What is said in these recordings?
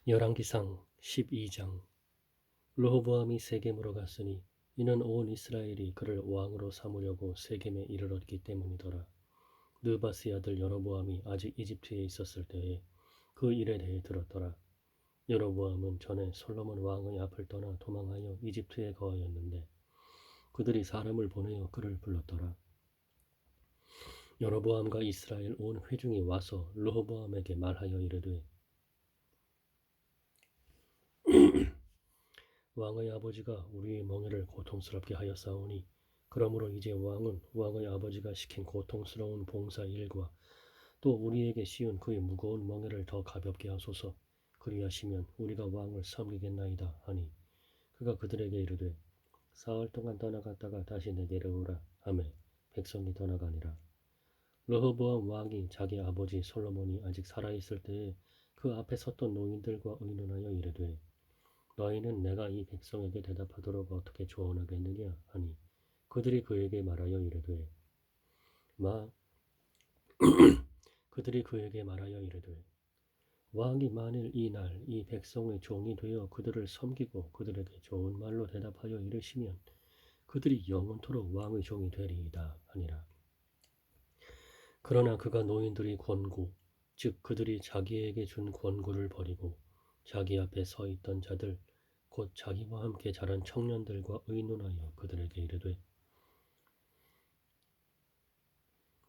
열왕기상 12장. 르호보암이 세겜으로 갔으니 이는 온 이스라엘이 그를 왕으로 삼으려고 세겜에 이르렀기 때문이더라. 느바스의 아들 여로보암이 아직 이집트에 있었을 때에 그 일에 대해 들었더라. 여로보암은 전에 솔로몬 왕의 앞을 떠나 도망하여 이집트에 거하였는데 그들이 사람을 보내어 그를 불렀더라. 여로보암과 이스라엘 온 회중이 와서 르호보암에게 말하여 이르되 왕의 아버지가 우리의 멍에를 고통스럽게 하였사오니 그러므로 이제 왕은 왕의 아버지가 시킨 고통스러운 봉사 일과 또 우리에게 씌운 그의 무거운 멍에를 더 가볍게 하소서. 그리하시면 우리가 왕을 섬기겠나이다 하니 그가 그들에게 이르되 사흘 동안 떠나갔다가 다시 내게로 오라 하매 백성이 떠나가니라. 르호보암 왕이 자기 아버지 솔로몬이 아직 살아있을 때에 그 앞에 섰던 노인들과 의논하여 이르되 너희는 내가 이 백성에게 대답하도록 어떻게 조언하겠느냐 하니 그들이 그에게 말하여 이르되 왕이 만일 이 날 이 백성의 종이 되어 그들을 섬기고 그들에게 좋은 말로 대답하여 이르시면 그들이 영원토록 왕의 종이 되리이다 하니라. 그러나 그가 노인들의 권고 즉 그들이 자기에게 준 권고를 버리고 자기 앞에 서 있던 자들 곧 자기와 함께 자란 청년들과 의논하여 그들에게 이르되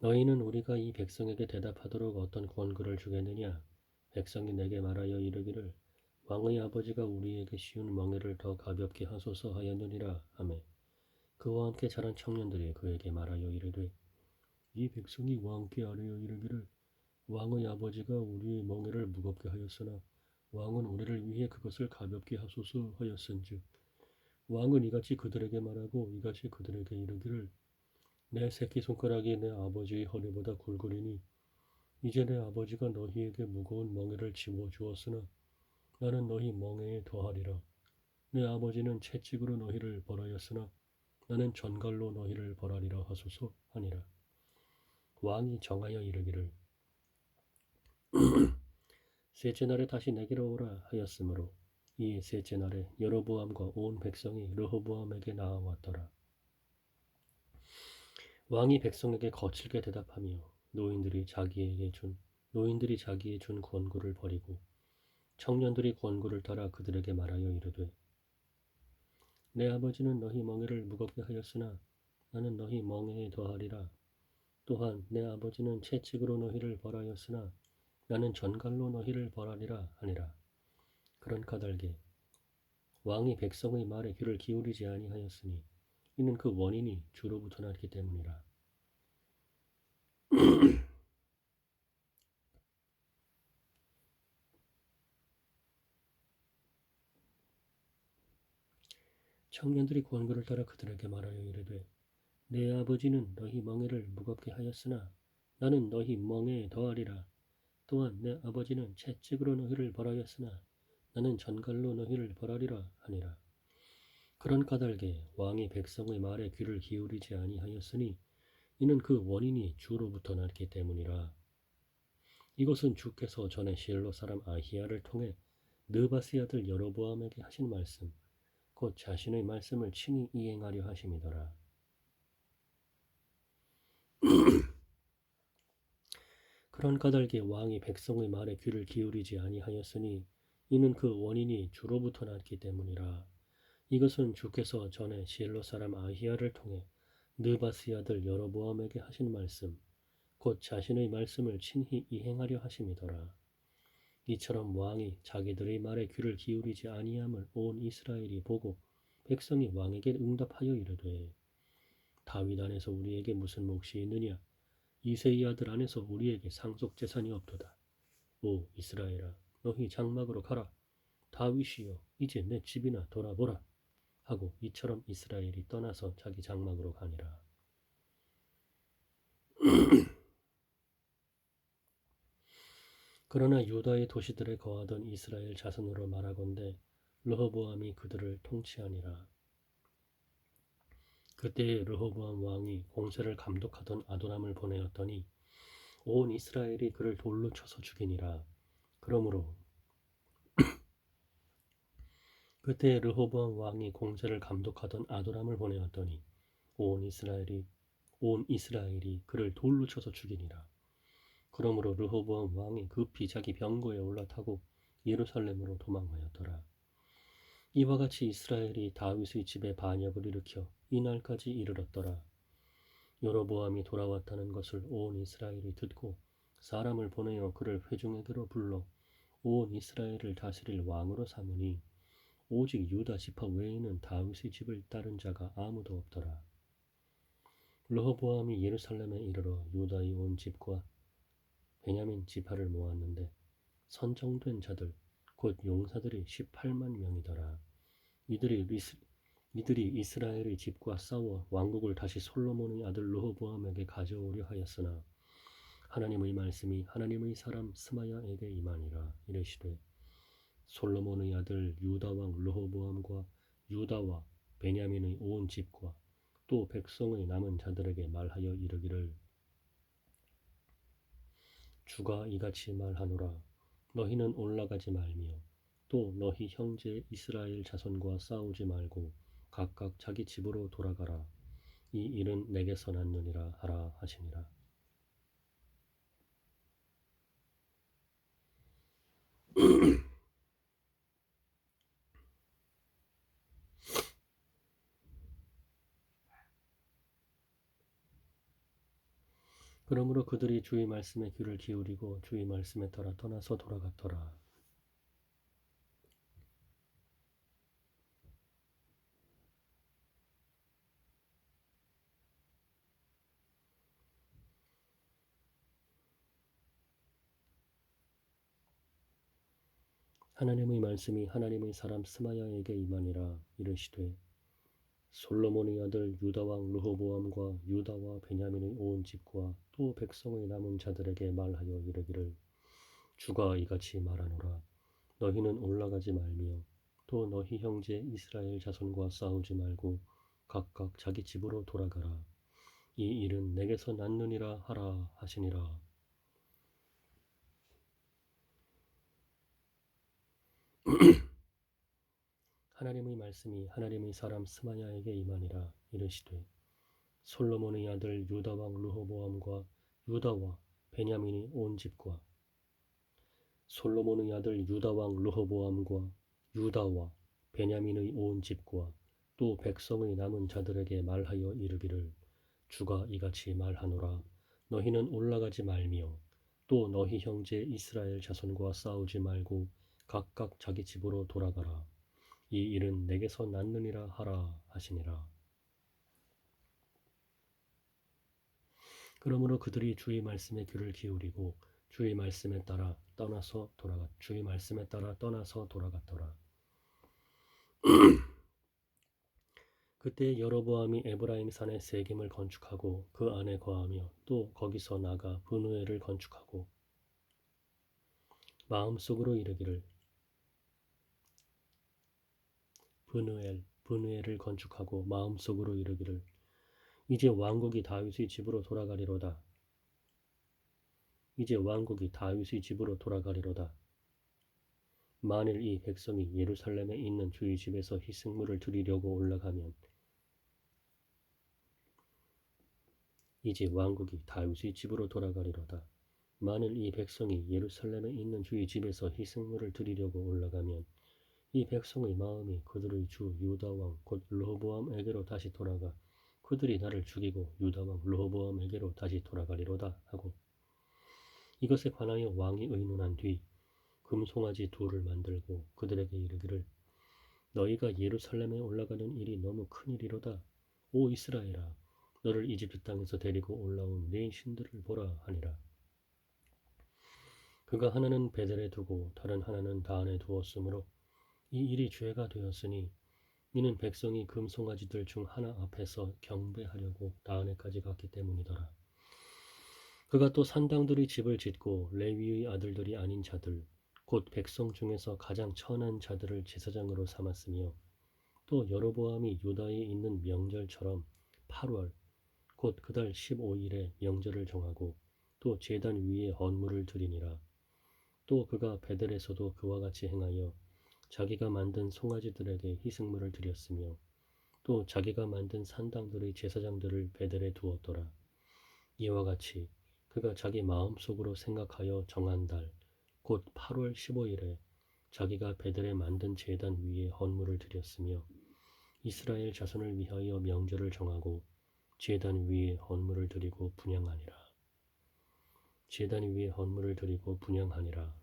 너희는 우리가 이 백성에게 대답하도록 어떤 권고를 주겠느냐. 백성이 내게 말하여 이르기를 왕의 아버지가 우리에게 씌운 멍에를 더 가볍게 하소서 하였느니라 하매 그와 함께 자란 청년들이 그에게 말하여 이르되 이 백성이 왕께 아뢰어 이르기를 왕의 아버지가 우리의 멍에를 무겁게 하였으나 왕은 우리를 위해 그것을 가볍게 하소서 하였은즉 왕은 이같이 그들에게 말하고 이같이 그들에게 이르기를 내 새끼손가락이 내 아버지의 허리보다 굵으리니 이제 내 아버지가 너희에게 무거운 멍에를 지워 주었으나 나는 너희 멍에에 더하리라. 내 아버지는 채찍으로 너희를 벌하였으나 나는 전갈로 너희를 벌하리라 하소서 하니라. 왕이 정하여 이르기를 셋째 날에 다시 내게로 오라 하였으므로 이 셋째 날에 여로보암과 온 백성이 르호보암에게 나아왔더라. 왕이 백성에게 거칠게 대답하며 노인들이 자기의 준 권고를 버리고 청년들이 권고를 따라 그들에게 말하여 이르되 내 아버지는 너희 멍에를 무겁게 하였으나 나는 너희 멍에에 더하리라. 또한 내 아버지는 채찍으로 너희를 벌하였으나 나는 전갈로 너희를 벌하리라 하니라. 그런 까닭에 왕이 백성의 말에 귀를 기울이지 아니하였으니 이는 그 원인이 주로부터 났기 때문이라. 청년들이 권고를 따라 그들에게 말하여 이르되 내 아버지는 너희 멍에를 무겁게 하였으나 나는 너희 멍에에 더하리라. 또한 내 아버지는 채찍으로 너희를 벌하였으나 나는 전갈로 너희를 벌하리라 하니라. 그런 까닭에 왕이 백성의 말에 귀를 기울이지 아니하였으니 이는 그 원인이 주로부터 났기 때문이라. 이것은 주께서 전에 실로 사람 아히야를 통해 느바스의 아들 여로보암에게 하신 말씀 곧 자신의 말씀을 친히 이행하려 하심이더라. 그런 까닭에 왕이 백성의 말에 귀를 기울이지 아니하였으니 이는 그 원인이 주로부터 났기 때문이라. 이것은 주께서 전에 실로 사람 아히야를 통해 느바스의 아들 여로보암에게 하신 말씀 곧 자신의 말씀을 친히 이행하려 하심이더라. 이처럼 왕이 자기들의 말에 귀를 기울이지 아니함을 온 이스라엘이 보고 백성이 왕에게 응답하여 이르되 다윗 안에서 우리에게 무슨 몫이 있느냐. 이새의 아들 안에서 우리에게 상속 재산이 없도다. 오 이스라엘아 너희 장막으로 가라. 다윗이여 이제 내 집이나 돌아보라 하고 이처럼 이스라엘이 떠나서 자기 장막으로 가니라. 그러나 유다의 도시들에 거하던 이스라엘 자손으로 말하건대 르호보암이 그들을 통치하니라. 그때에 르호보암 왕이 공세를 감독하던 아도람을 보내었더니 온 이스라엘이 그를 돌로 쳐서 죽이니라. 그러므로 그때 르호보암 왕이 공세를 감독하던 아도람을 보내었더니 온 이스라엘이 그를 돌로 쳐서 죽이니라. 그러므로 르호보암 왕이 급히 자기 병거에 올라타고 예루살렘으로 도망하였더라. 이와 같이 이스라엘이 다윗의 집에 반역을 일으켜 이날까지 이르렀더라. 여로보암이 돌아왔다는 것을 온 이스라엘이 듣고 사람을 보내어 그를 회중에게로 불러 온 이스라엘을 다스릴 왕으로 삼으니 오직 유다 지파 외에는 다윗의 집을 따른 자가 아무도 없더라. 르호보암이 예루살렘에 이르러 유다의 온 집과 베냐민 지파를 모았는데 선정된 자들 곧 용사들이 18만 명이더라. 이들이 이스라엘의 집과 싸워 왕국을 다시 솔로몬의 아들 르호보암에게 가져오려 하였으나 하나님의 말씀이 하나님의 사람 스마야에게 임하니라. 이르시되 솔로몬의 아들 유다 왕 르호보암과 유다와 베냐민의 온 집과 또 백성의 남은 자들에게 말하여 이르기를 주가 이같이 말하노라. 너희는 올라가지 말며 또 너희 형제 이스라엘 자손과 싸우지 말고 각각 자기 집으로 돌아가라. 이 일은 내게서 났느니라 하라 하시니라. 그러므로 그들이 주의 말씀에 귀를 기울이고 주의 말씀에 따라 떠나서 돌아갔더라. 하나님의 말씀이 하나님의 사람 스마야에게 임하니라. 이르시되 솔로몬의 아들 유다 왕 르호보암과 유다와 베냐민의 온 집과 또 백성의 남은 자들에게 말하여 이르기를 주가 이같이 말하노라. 너희는 올라가지 말며 또 너희 형제 이스라엘 자손과 싸우지 말고 각각 자기 집으로 돌아가라. 이 일은 내게서 났느니라 하라 하시니라. 하나님의 말씀이 하나님의 사람 스마야에게 임하니라. 이르시되 솔로몬의 아들 유다 왕 르호보암과 유다와 베냐민의 온 집과 솔로몬의 아들 유다 왕 르호보암과 유다와 베냐민의 온 집과 또 백성의 남은 자들에게 말하여 이르기를 주가 이같이 말하노라. 너희는 올라가지 말며 또 너희 형제 이스라엘 자손과 싸우지 말고 각각 자기 집으로 돌아가라. 이 일은 내게서 났느니라 하라 하시니라. 그러므로 그들이 주의 말씀에 귀를 기울이고 주의 말씀에 따라 떠나서 돌아갔더라. 그때 여로보암이 에브라임 산에 세겜을 건축하고 그 안에 거하며 또 거기서 나가 브누엘을 건축하고 마음속으로 이르기를 브누엘을 건축하고 마음속으로 이르기를 이제 왕국이 다윗의 집으로 돌아가리로다. 만일 이 백성이 예루살렘에 있는 주의 집에서 희생물을 드리려고 올라가면 이제 왕국이 다윗의 집으로 돌아가리로다. 만일 이 백성이 예루살렘에 있는 주의 집에서 희생물을 드리려고 올라가면 이 백성의 마음이 그들의 주 유다왕 곧 르호보암에게로 다시 돌아가 그들이 나를 죽이고 유다왕 르호보암에게로 다시 돌아가리로다 하고 이것에 관하여 왕이 의논한 뒤 금송아지 둘을 만들고 그들에게 이르기를 너희가 예루살렘에 올라가는 일이 너무 큰 일이로다. 오 이스라엘아 너를 이집트 땅에서 데리고 올라온 네 신들을 보라 하니라. 그가 하나는 베델에 두고 다른 하나는 다한에 두었으므로 이 일이 죄가 되었으니 이는 백성이 금송아지들 중 하나 앞에서 경배하려고 다한에까지 갔기 때문이더라. 그가 또 산당들의 집을 짓고 레위의 아들들이 아닌 자들 곧 백성 중에서 가장 천한 자들을 제사장으로 삼았으며 또 여로보암이 유다에 있는 명절처럼 8월 곧 그달 15일에 명절을 정하고 또 제단 위에 헌물을 드리니라. 또 그가 베델에서도 그와 같이 행하여 자기가 만든 송아지들에게 희생물을 드렸으며 또 자기가 만든 산당들의 제사장들을 베델에 두었더라. 이와 같이 그가 자기 마음속으로 생각하여 정한 달, 곧 8월 15일에 자기가 베델에 만든 제단 위에 헌물을 드렸으며 이스라엘 자손을 위하여 명절을 정하고 제단 위에 헌물을 드리고 분향하니라. 제단 위에 헌물을 드리고 분향하니라.